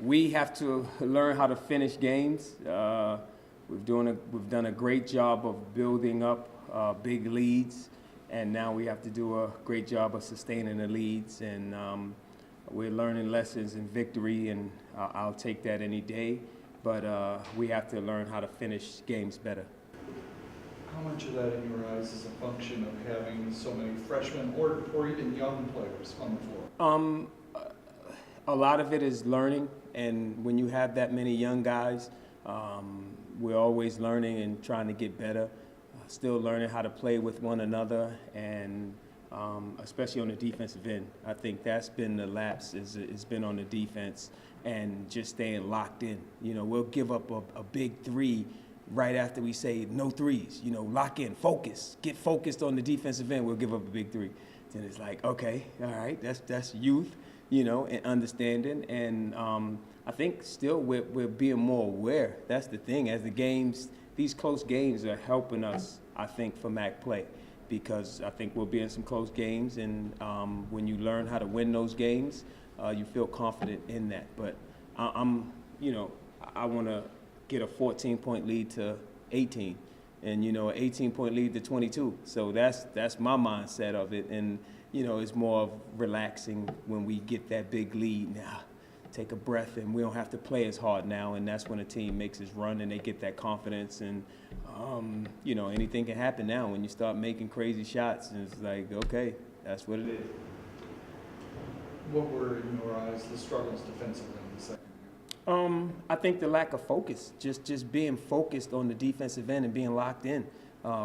We have to learn how to finish games. We've done a great job of building up big leads, and now we have to do a great job of sustaining the leads. And we're learning lessons in victory, and I'll take that any day. But we have to learn how to finish games better. How much of that, in your eyes, is a function of having so many freshmen or even young players on the floor? A lot of it is learning, and when you have that many young guys, we're always learning and trying to get better, still learning how to play with one another, and especially on the defensive end. I think that's been the lapse, it's been on the defense and just staying locked in. You know, we'll give up a big three right after we say no threes. You know, lock in, focus, get focused on the defensive end, we'll give up a big three. Then it's like, okay, all right, that's youth, you know, and understanding. And I think still we're being more aware. That's the thing. As the games, these close games are helping us, I think, for MAC play, because I think we'll be in some close games, and when you learn how to win those games, you feel confident in that. But you know, I want to get a 14-point lead to 18, and you know, an 18-point lead to 22. So that's my mindset of it, and you know, it's more of relaxing when we get that big lead. Now, take a breath, and we don't have to play as hard now, and that's when a team makes its run and they get that confidence. And you know, anything can happen now when you start making crazy shots, and it's like, okay, that's what it is. What were, in your eyes, the struggles defensively in the second half? I think the lack of focus, just being focused on the defensive end and being locked in.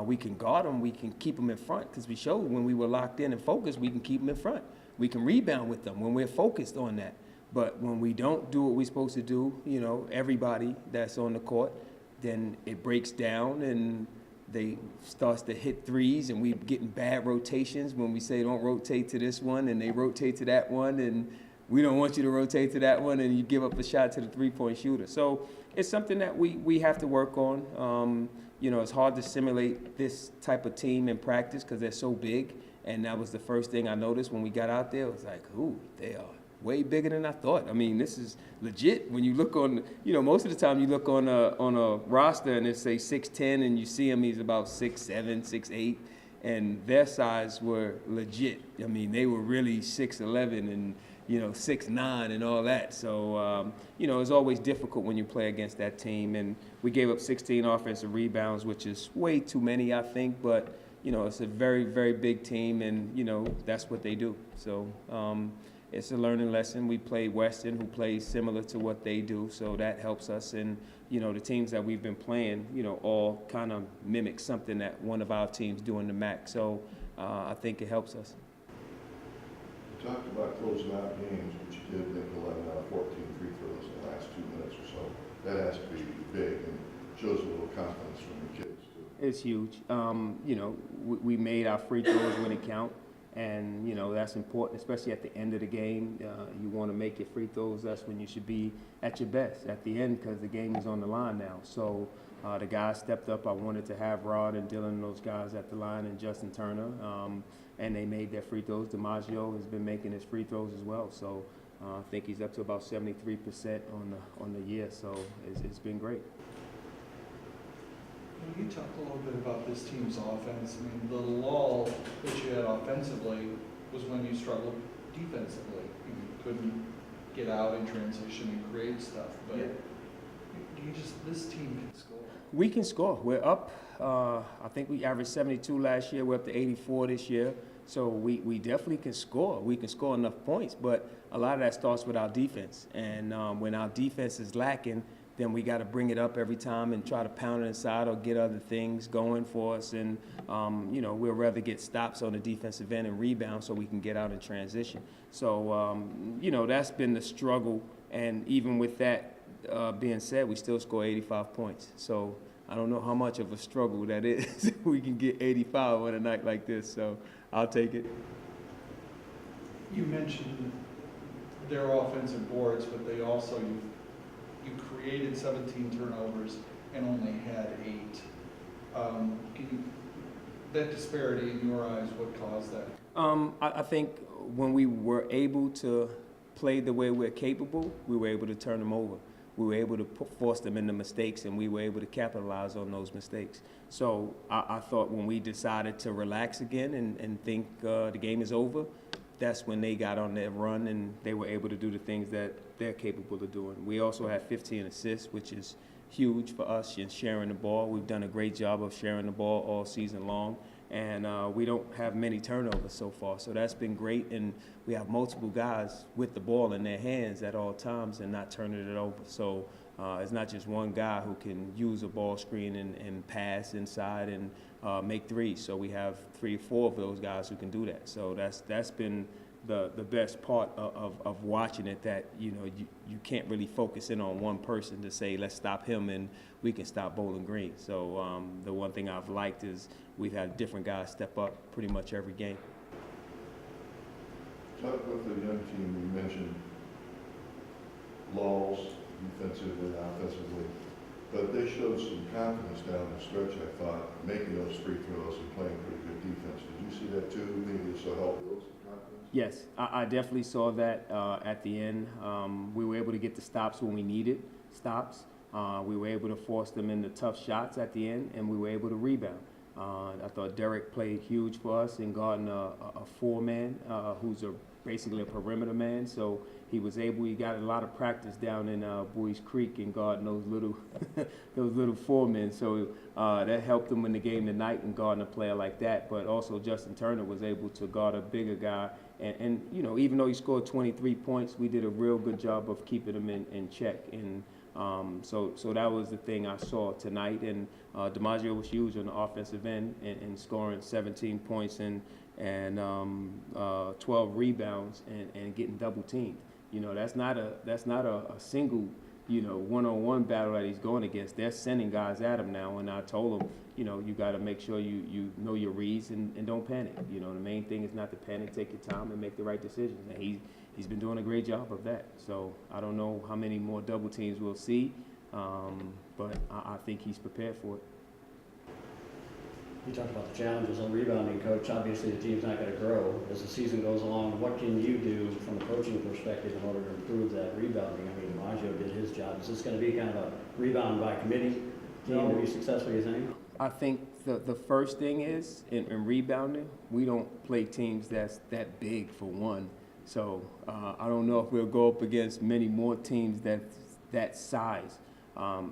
We can guard them, we can keep them in front, because we showed when we were locked in and focused, we can keep them in front. We can rebound with them when we're focused on that. But when we don't do what we're supposed to do, you know, everybody that's on the court, then it breaks down and they starts to hit threes, and we're getting bad rotations when we say don't rotate to this one, and they rotate to that one, and we don't want you to rotate to that one, and you give up a shot to the three-point shooter. So it's something that we have to work on. You know, it's hard to simulate this type of team in practice because they're so big, and that was the first thing I noticed when we got out there. It was like, ooh, they are way bigger than I thought. I mean, this is legit. When you look on, you know, most of the time you look on a roster and it say 6'10", and you see him, he's about 6'7", 6'8", and their size were legit. I mean, they were really 6'11" and, you know, 6'9" and all that. So, you know, it's always difficult when you play against that team. And we gave up 16 offensive rebounds, which is way too many, I think. But, you know, it's a very, very big team, and, you know, that's what they do. So it's a learning lesson. We played Western, who plays similar to what they do, so that helps us. And, you know, the teams that we've been playing, you know, all kind of mimic something that one of our teams do in the MAC. So I think it helps us. You talked about closing out games, but you did make 11 out of 14 free throws in the last 2 minutes or so. That has to be big and shows a little confidence from the kids, too. It's huge. You know, we made our free throws when it count. And, you know, that's important, especially at the end of the game. You want to make your free throws. That's when you should be at your best, at the end, because the game is on the line now. So the guys stepped up. I wanted to have Rod and Dylan and those guys at the line, and Justin Turner, and they made their free throws. DiMaggio has been making his free throws as well. So I think he's up to about 73% on the year. So it's been great. Can you talk a little bit about this team's offense? I mean, the lull that you had offensively was when you struggled defensively. You couldn't get out in transition and create stuff. But this team can score. We can score. We're up. I think we averaged 72 last year. We're up to 84 this year. So we definitely can score. We can score enough points. But a lot of that starts with our defense. And when our defense is lacking, then we got to bring it up every time and try to pound it inside or get other things going for us. And, you know, we'll rather get stops on the defensive end and rebound so we can get out in transition. So, you know, that's been the struggle. And even with that being said, we still score 85 points. So I don't know how much of a struggle that is. We can get 85 on a night like this. So I'll take it. You mentioned their offensive boards, but they also, you created 17 turnovers and only had 8. That disparity in your eyes, what caused that? I think when we were able to played the way we're capable, we were able to turn them over. We were able to force them into mistakes, and we were able to capitalize on those mistakes. So I thought when we decided to relax again and think the game is over, that's when they got on their run and they were able to do the things that they're capable of doing. We also had 15 assists, which is huge for us in sharing the ball. We've done a great job of sharing the ball all season long, and we don't have many turnovers so far. So that's been great, and we have multiple guys with the ball in their hands at all times and not turning it over. So it's not just one guy who can use a ball screen and pass inside and make threes. So we have 3 or 4 of those guys who can do that. So that's been the best part of watching it, that you can't really focus in on one person to say let's stop him and we can stop Bowling Green. So the one thing I've liked is we've had different guys step up pretty much every game. Talk with the young team. You mentioned laws defensively and offensively, but they showed some confidence down the stretch, I thought, making those free throws and playing pretty good defense. Did you see that too? Maybe this will help build some confidence? Yes, I definitely saw that at the end. We were able to get the stops when we needed stops. We were able to force them into tough shots at the end, and we were able to rebound. I thought Derek played huge for us in guarding a 4-man who's basically a perimeter man. So he got a lot of practice down in Boys Creek and guarding those little those little 4-men. So that helped him in the game tonight and guarding a player like that. But also Justin Turner was able to guard a bigger guy. And even though he scored 23 points, we did a real good job of keeping him in check. And so that was the thing I saw tonight. And DiMaggio was huge on the offensive end and scoring 17 points and 12 rebounds and getting double teamed. That's not a single one-on-one battle that he's going against. They're sending guys at him now, and I told him, you got to make sure you know your reads and don't panic. The main thing is not to panic, take your time, and make the right decisions. And he's been doing a great job of that. So I don't know how many more double teams we'll see, but I think he's prepared for it. You talked about the challenges on rebounding, Coach. Obviously, the team's not going to grow as the season goes along. What can you do from a coaching perspective in order to improve that rebounding? I mean, DiMaggio did his job. Is this going to be kind of a rebound by committee team to be successful, you think? I think the first thing is, in rebounding, we don't play teams that's that big for one. So I don't know if we'll go up against many more teams that size.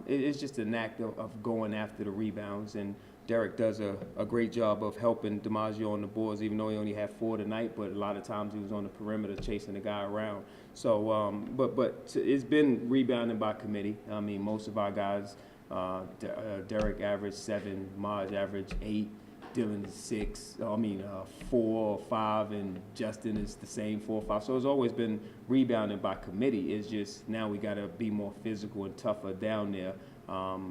It's just an act of going after the rebounds, and Derek does a great job of helping DiMaggio on the boards, even though he only had 4 tonight, but a lot of times he was on the perimeter chasing the guy around. So, but it's been rebounding by committee. I mean, most of our guys, Derek averaged 7, Maj averaged 8, Dylan is 6, 4 or 5, and Justin is the same 4 or 5. So it's always been rebounding by committee. It's just now we got to be more physical and tougher down there.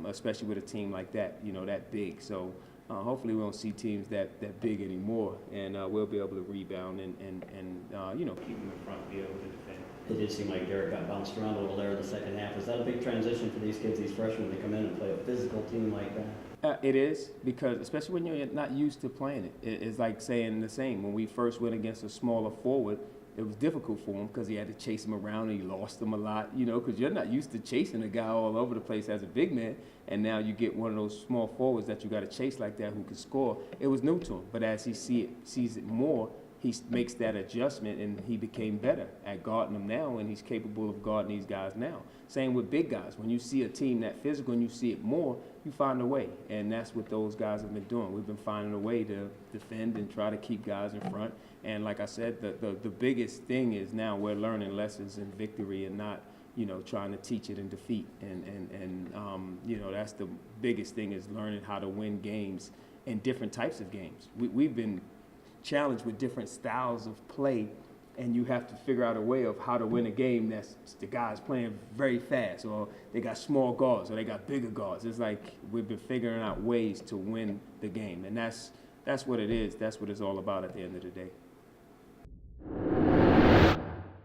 Especially with a team like that, that big. So hopefully we don't see teams that big anymore, and we'll be able to rebound and keep them in front, be able to defend. It did seem like Derek got bounced around a little there in the second half. Is that a big transition for these kids, these freshmen, to come in and play a physical team like that? It is, because especially when you're not used to playing it. It's like saying the same. When we first went against a smaller forward, it was difficult for him because he had to chase him around and he lost him a lot, because you're not used to chasing a guy all over the place as a big man, and now you get one of those small forwards that you got to chase like that who can score. It was new to him, but as he sees it more, he makes that adjustment, and he became better at guarding them now, and he's capable of guarding these guys now. Same with big guys. When you see a team that physical and you see it more, you find a way, and that's what those guys have been doing. We've been finding a way to defend and try to keep guys in front. And like I said, the biggest thing is now we're learning lessons in victory and not, trying to teach it in defeat. And that's the biggest thing, is learning how to win games in different types of games. We've been challenged with different styles of play, and you have to figure out a way of how to win a game that's the guys playing very fast, or they got small guards, or they got bigger guards. It's like we've been figuring out ways to win the game, and that's what it is. That's what it's all about at the end of the day.